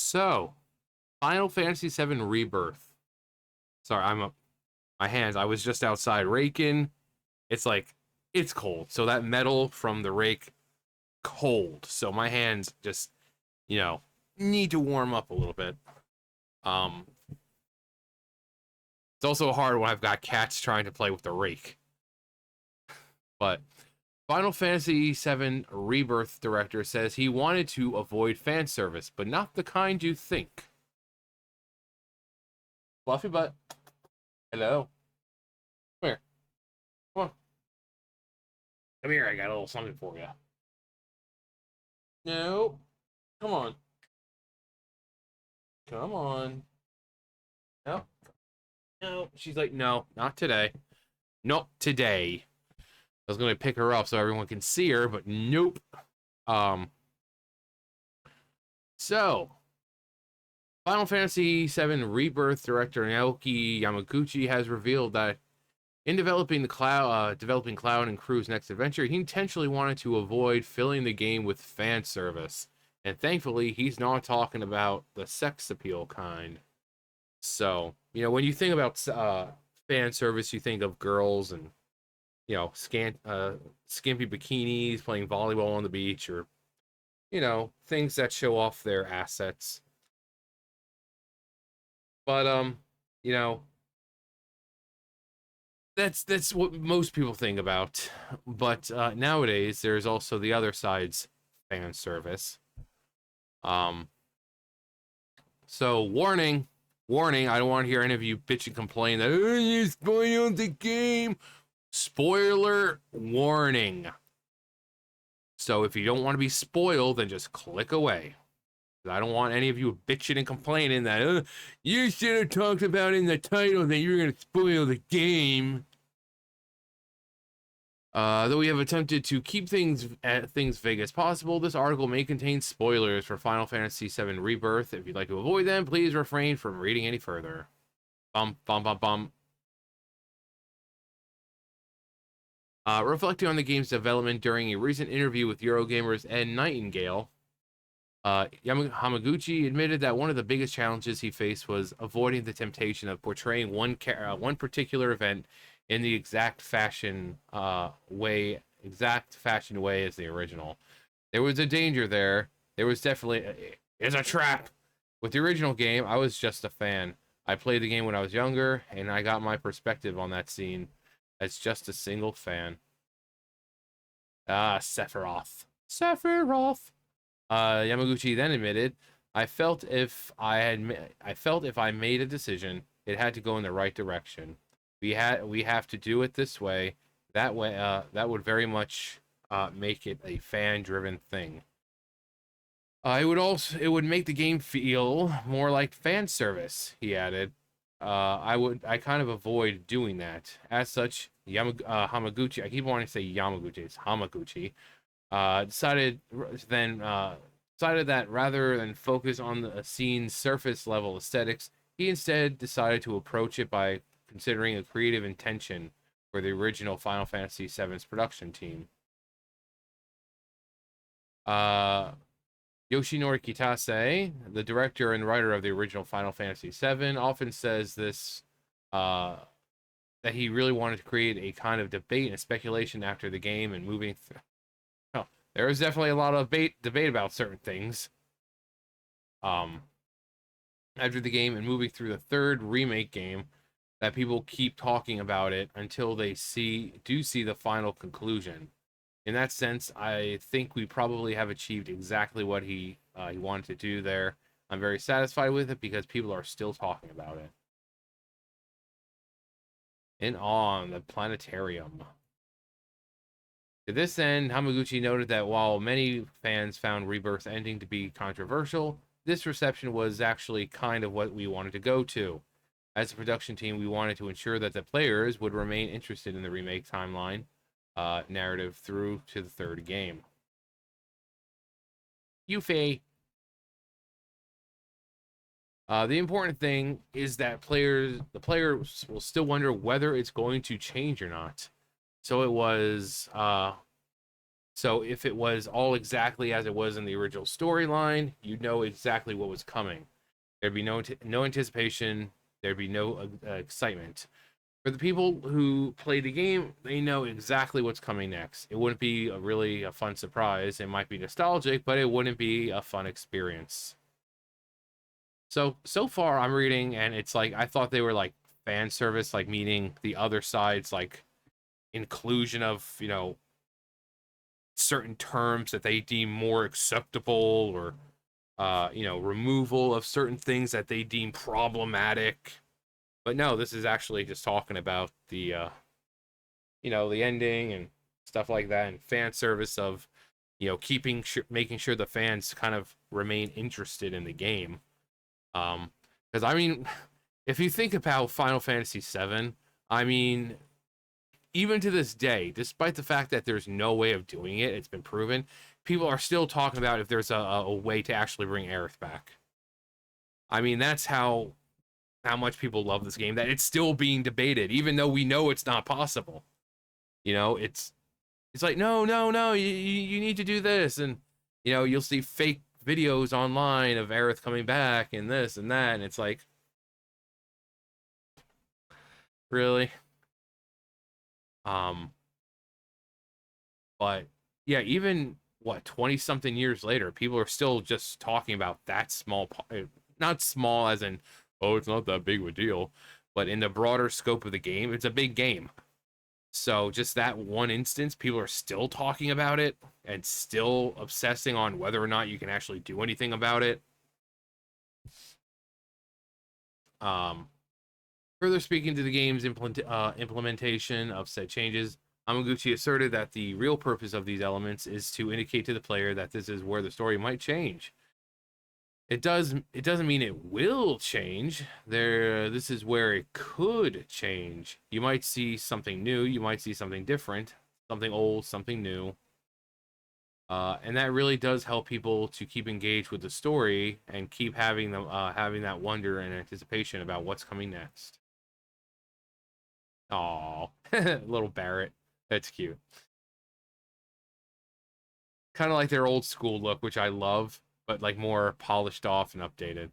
So, Final Fantasy VII Rebirth. Sorry, I'm up. My hands. I was just outside raking. It's like it's cold, so that metal from the rake cold. So my hands just, need to warm up a little bit. It's also hard when I've got cats trying to play with the rake. But Final Fantasy VII Rebirth director says he wanted to avoid fan service, but not the kind you think. Fluffy butt. Hello. Come here. Come on. Come here, I got a little something for you. No. Come on. Come on. No. No. She's like, no, not today. Not today. I was going to pick her up so everyone can see her, but nope. So, Final Fantasy VII Rebirth director Naoki Yamaguchi has revealed that in developing Cloud and Crew's next adventure, he intentionally wanted to avoid filling the game with fan service. And thankfully, he's not talking about the sex appeal kind. So, when you think about fan service, you think of girls and, skimpy bikinis playing volleyball on the beach, or, things that show off their assets. But, that's what most people think about. But nowadays, there's also the other side's fan service. So warning, I don't want to hear any of you bitch and complain that you spoiled the game. Spoiler warning. So if you don't want to be spoiled, then just click away. I don't want any of you bitching and complaining that you should have talked about in the title that you were going to spoil the game. Though we have attempted to keep things vague as possible, this article may contain spoilers for Final Fantasy VII Rebirth. If you'd like to avoid them, please refrain from reading any further. Reflecting on the game's development during a recent interview with Eurogamer's Ed Nightingale, Hamaguchi admitted that one of the biggest challenges he faced was avoiding the temptation of portraying one particular event in the exact fashion way as the original. There was a danger there. There was definitely it's a trap. With the original game, I was just a fan. I played the game when I was younger, and I got my perspective on that scene as just a single fan. Sephiroth. Yamaguchi then admitted, I felt if I made a decision, it had to go in the right direction. We have to do it this way. That way, that would very much make it a fan-driven thing. It would make the game feel more like fan service, he added. I kind of avoid doing that. As such, Hamaguchi, I keep wanting to say Yamaguchi, it's Hamaguchi, decided that rather than focus on the scene's surface level aesthetics, he instead decided to approach it by considering a creative intention for the original Final Fantasy VII's production team. Yoshinori Kitase, the director and writer of the original Final Fantasy VII, often says this, that he really wanted to create a kind of debate and speculation after the game and moving through. Oh, there was definitely a lot of debate about certain things. After the game and moving through the third remake game, that people keep talking about it until they do see the final conclusion. In that sense, I think we probably have achieved exactly what he wanted to do there. I'm very satisfied with it because people are still talking about it. And on the planetarium. To this end, Hamaguchi noted that while many fans found Rebirth's ending to be controversial, this reception was actually kind of what we wanted to go to. As a production team, we wanted to ensure that the players would remain interested in the remake timeline narrative through to the third game. Yuffie. The important thing is that the players will still wonder whether it's going to change or not. So it was So if it was all exactly as it was in the original storyline, you'd know exactly what was coming. There'd be no anticipation. There'd be no excitement. For the people who play the game, they know exactly what's coming next. It wouldn't be really a fun surprise. It might be nostalgic, but it wouldn't be a fun experience. So far I'm reading, and it's like I thought they were like fan service, like meaning the other side's like inclusion of, certain terms that they deem more acceptable, or removal of certain things that they deem problematic. But no, this is actually just talking about the ending and stuff like that, and fan service of, making sure the fans kind of remain interested in the game. Because I mean, if you think about Final Fantasy VII, I mean, even to this day, despite the fact that there's no way of doing it, it's been proven, people are still talking about if there's a way to actually bring Aerith back. I mean, that's how much people love this game, that it's still being debated, even though we know it's not possible. It's like, no, no, no, you need to do this, and you'll see fake videos online of Aerith coming back and this and that, and it's like, really. um but yeah, even what, 20 something years later, people are still just talking about that small part. Not small as in, oh, it's not that big of a deal, but in the broader scope of the game, it's a big game. So just that one instance, people are still talking about it and still obsessing on whether or not you can actually do anything about it. Um, Further speaking to the game's implementation of said changes, Hamaguchi asserted that the real purpose of these elements is to indicate to the player that this is where the story might change. It doesn't mean it will change. This is where it could change. You might see something new, you might see something different, something old, something new. And that really does help people to keep engaged with the story and keep having them having that wonder and anticipation about what's coming next. Oh, little Barrett. That's cute. Kind of like their old school look, which I love, but like more polished off and updated.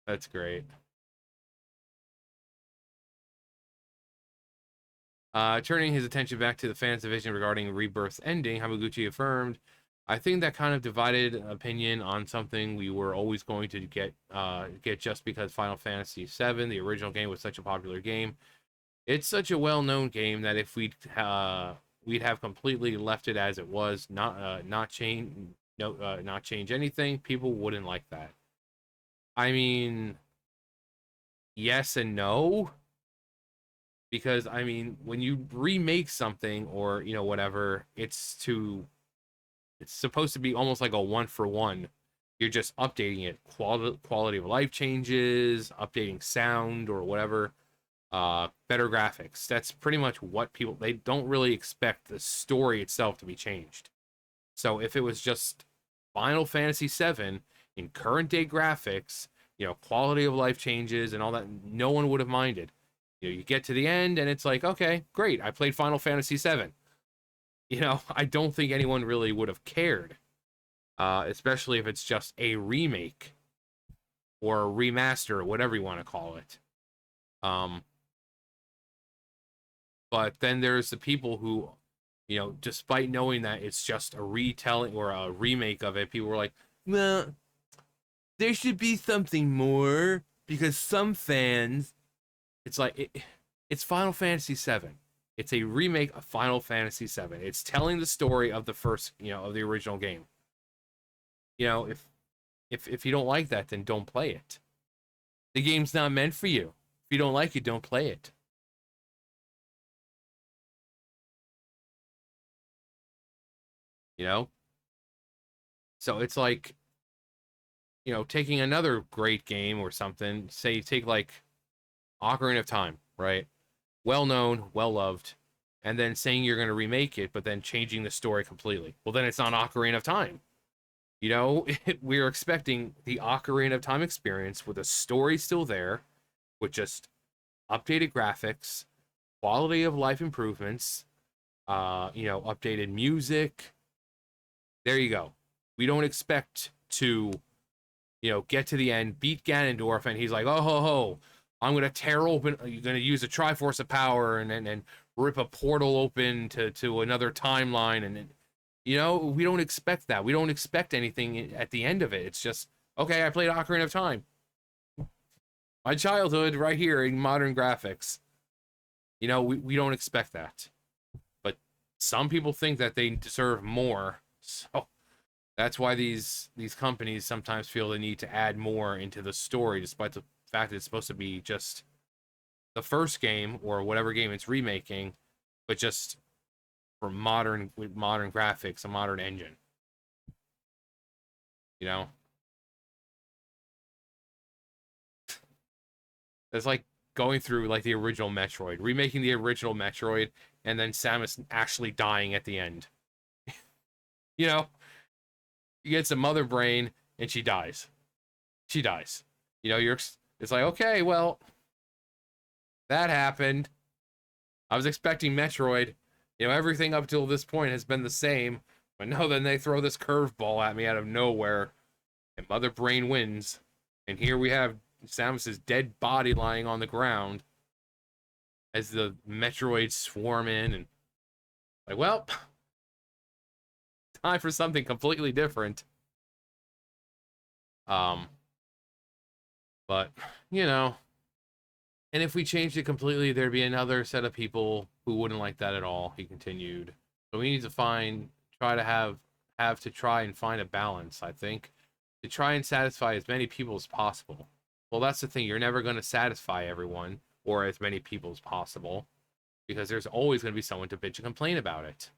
That's great. Turning his attention back to the fans' division regarding Rebirth's ending, Hamaguchi affirmed, "I think that kind of divided opinion on something we were always going to get just because Final Fantasy VII, the original game, was such a popular game. It's such a well-known game that if we'd have completely left it as it was, not change no not change anything, people wouldn't like that." I mean, yes and no, because I mean, when you remake something, or whatever, it's supposed to be almost like a one for one. You're just updating it, quality of life changes, updating sound or whatever, better graphics. That's pretty much what people, they don't really expect the story itself to be changed. So if it was just Final Fantasy VII in current day graphics, quality of life changes and all that, no one would have minded. You get to the end and it's like, okay, great, I played Final Fantasy VII. I don't think anyone really would have cared, especially if it's just a remake or a remaster, or whatever you want to call it. Um, but then there's the people who, despite knowing that it's just a retelling or a remake of it, people were like, well, there should be something more because some fans, it's like, it's Final Fantasy VII. It's a remake of Final Fantasy VII. It's telling the story of the first, of the original game. If you don't like that, then don't play it. The game's not meant for you. If you don't like it, don't play it. You know? So it's like, taking another great game or something, say you take like Ocarina of Time, right? Well known, well loved, and then saying you're going to remake it, but then changing the story completely. Well, then it's not Ocarina of Time. We're expecting the Ocarina of Time experience with a story still there, with just updated graphics, quality of life improvements, updated music. There you go. We don't expect to, get to the end, beat Ganondorf, and he's like, oh ho ho, I'm gonna tear open. You're gonna use a Triforce of Power and rip a portal open to another timeline, and we don't expect that. We don't expect anything at the end of it. It's just okay. I played Ocarina of Time, my childhood, right here in modern graphics. We don't expect that, but some people think that they deserve more. So that's why these companies sometimes feel the need to add more into the story, despite the fact that it's supposed to be just the first game or whatever game it's remaking, but just for with modern graphics, a modern engine. You know, it's like going through like the original Metroid, remaking the original Metroid, and then Samus actually dying at the end. You know, you get some mother brain and she dies. She dies. It's like, okay, well, that happened. I was expecting Metroid. Everything up till this point has been the same, but no, then they throw this curveball at me out of nowhere, and Mother Brain wins. And here we have Samus's dead body lying on the ground as the Metroids swarm in, and like, well, time for something completely different. But and if we changed it completely, there'd be another set of people who wouldn't like that at all. He continued. So we need to try to try and find a balance, I think, to try and satisfy as many people as possible. Well, that's the thing. You're never going to satisfy everyone or as many people as possible, because there's always going to be someone to bitch and complain about it.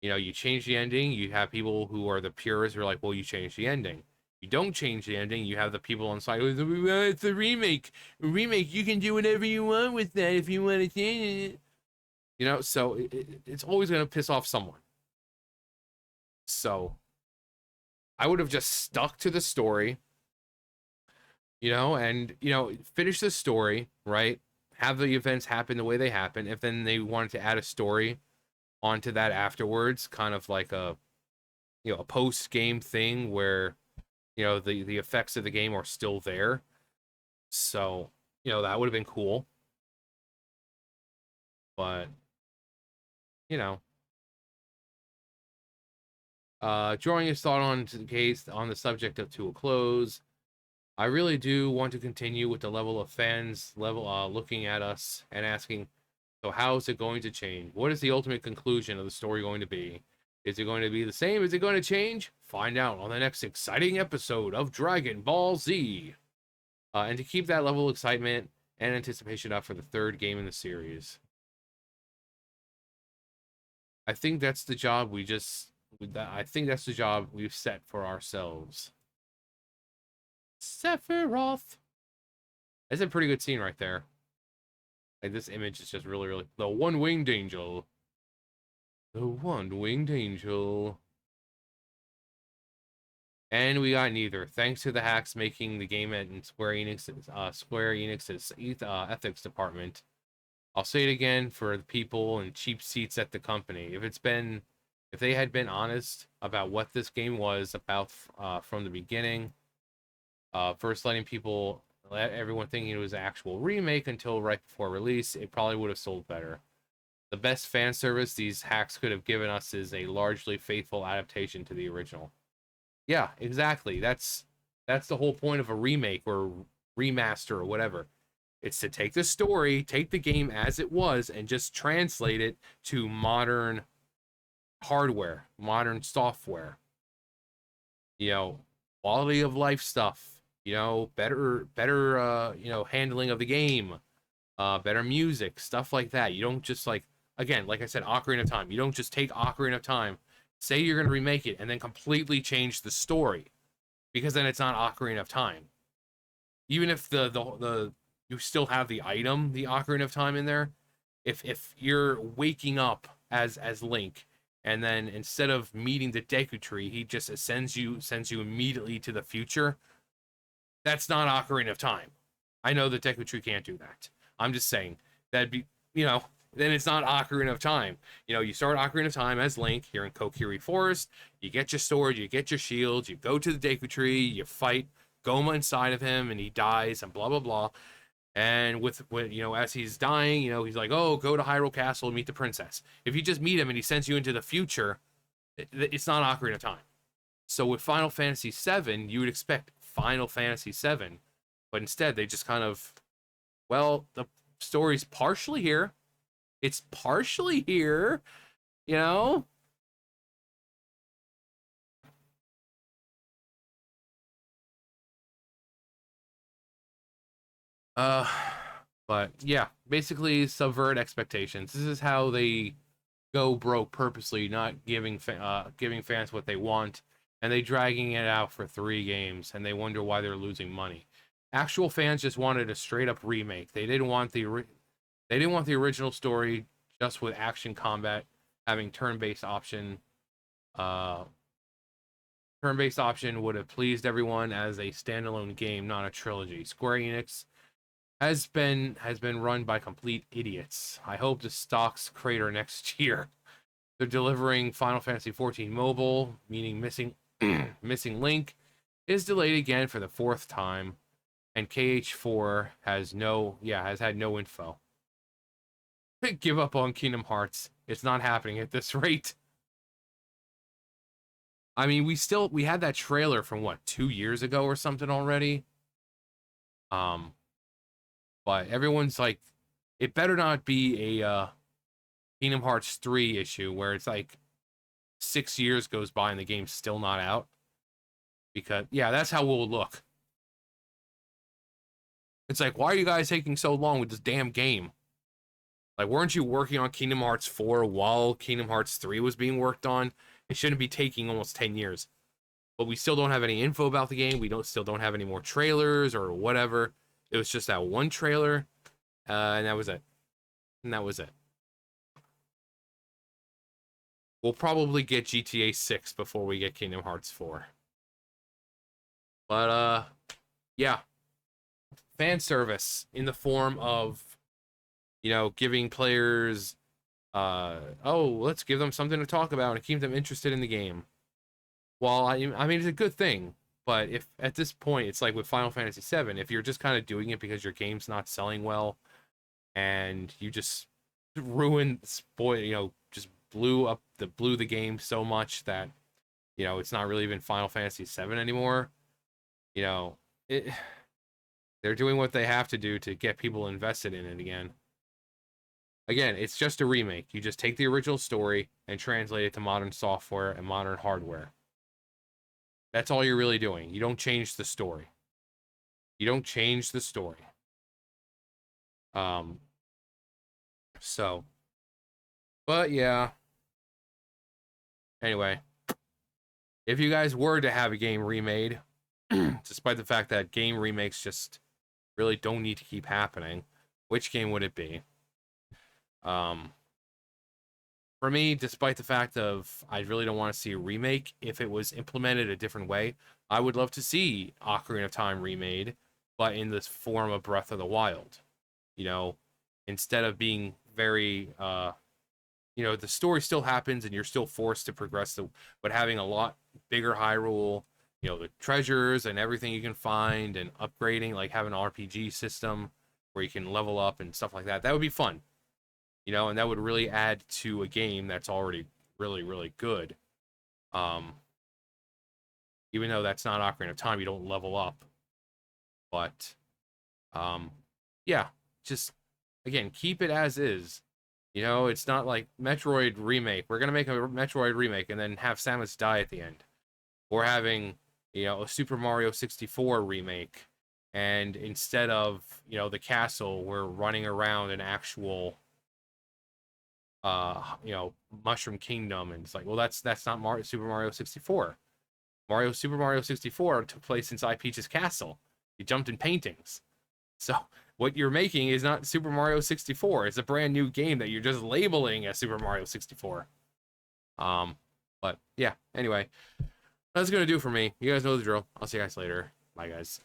You change the ending, you have people who are the purists who are like, well, you changed the ending. You don't change the ending, you have the people on side, it's a remake. A remake, you can do whatever you want with that if you want to change it. So it's always going to piss off someone. So I would have just stuck to the story, and, finish the story, right? Have the events happen the way they happen. If then they wanted to add a story onto that afterwards, kind of like a post-game thing where the effects of the game are still there. So that would have been cool, but drawing his thought on to the case on the subject to a close, I really do want to continue with the level of fans looking at us and asking, so how is it going to change? What is the ultimate conclusion of the story going to be? Is it going to be the same? Is it going to change? Find out on the next exciting episode of Dragon Ball Z. And to keep that level of excitement and anticipation up for the third game in the series. I think that's the job we've set for ourselves. Sephiroth. That's a pretty good scene right there. Like, this image is just really, really... The one-winged angel. The one-winged angel. And we got neither, thanks to the hacks making the game at Square Enix's ethics department. I'll say it again for the people and cheap seats at the company. If they had been honest about what this game was about from the beginning, first let everyone thinking it was an actual remake until right before release, it probably would have sold better. The best fan service these hacks could have given us is a largely faithful adaptation to the original. Yeah, exactly. That's the whole point of a remake or remaster or whatever. It's to take the story, take the game as it was, and just translate it to modern hardware, modern software. Quality of life stuff. Better handling of the game, better music, stuff like that. You don't just again, like I said, Ocarina of Time. You don't just take Ocarina of Time, say you're going to remake it, and then completely change the story, because then it's not Ocarina of Time. Even if the you still have the item, the Ocarina of Time in there, if you're waking up as Link, and then instead of meeting the Deku Tree, he just sends you immediately to the future, that's not Ocarina of Time. I know the Deku Tree can't do that. I'm just saying that'd be, then it's not Ocarina of Time. You know, you start Ocarina of Time as Link here in Kokiri Forest. You get your sword, you get your shield, you go to the Deku Tree, you fight Goma inside of him, and he dies, and blah blah blah. And with you know, as he's dying, you know, he's like, "Oh, go to Hyrule Castle and meet the princess." If you just meet him and he sends you into the future, it's not Ocarina of Time. So with Final Fantasy VII, you would expect Final Fantasy VII, but instead they just kind of, well, the story's partially here. It's partially here, you know? Uh, but yeah, basically subvert expectations. This is how they go broke purposely, not giving fans what they want, and they dragging it out for 3 games, and they wonder why they're losing money. Actual fans just wanted a straight up remake. They didn't want the original story just with action combat, having turn-based option. Uh, Turn-based option would have pleased everyone as a standalone game, not a trilogy. Square Enix has been run by complete idiots. I hope the stocks crater next year. They're delivering Final Fantasy XIV Mobile, meaning missing missing Link, is delayed again for the 4th time, and KH4 has had no info. Give up on Kingdom Hearts. It's not happening at this rate. I mean, we had that trailer from what, 2 years ago or something already. But everyone's like, it better not be a Kingdom Hearts 3 issue where it's like 6 years goes by and the game's still not out. Because yeah, that's how we'll look. It's like, why are you guys taking so long with this damn game? Like, weren't you working on Kingdom Hearts 4 while Kingdom Hearts 3 was being worked on? It shouldn't be taking almost 10 years. But we still don't have any info about the game. We still don't have any more trailers or whatever. It was just that one trailer, and that was it. And that was it. We'll probably get GTA 6 before we get Kingdom Hearts 4. But, yeah. Fan service in the form of, you know, giving players, oh, let's give them something to talk about and keep them interested in the game. Well, I mean, it's a good thing. But if at this point, it's like with Final Fantasy VII, if you're just kind of doing it because your game's not selling well, and you just just blew the game so much that, you know, it's not really even Final Fantasy VII anymore. You know, they're doing what they have to do to get people invested in it again. Again, it's just a remake. You just take the original story and translate it to modern software and modern hardware. That's all you're really doing. You don't change the story. You don't change the story. So, but yeah. Anyway, if you guys were to have a game remade, despite the fact that game remakes just really don't need to keep happening, which game would it be? For me, despite the fact of I really don't want to see a remake, if it was implemented a different way, I would love to see Ocarina of Time remade, but in this form of Breath of the Wild. You know, instead of being very, you know, the story still happens and you're still forced to progress, but having a lot bigger Hyrule, you know, the treasures and everything you can find and upgrading, like having an RPG system where you can level up and stuff like that. That would be fun. You know, and that would really add to a game that's already really, really good. Even though that's not Ocarina of Time, you don't level up. But, yeah, just, again, keep it as is. You know, it's not like Metroid remake. We're going to make a Metroid remake and then have Samus die at the end. Or having, you know, a Super Mario 64 remake. And instead of, you know, the castle, we're running around an actual, you know, Mushroom Kingdom, and it's like, well, that's not Super Mario 64. Super Mario 64 took place inside Peach's castle. You jumped in paintings. So what you're making is not Super Mario 64. It's a brand new game that you're just labeling as Super Mario 64. But yeah, anyway, that's gonna do for me. You guys know the drill. I'll see you guys later. Bye, guys.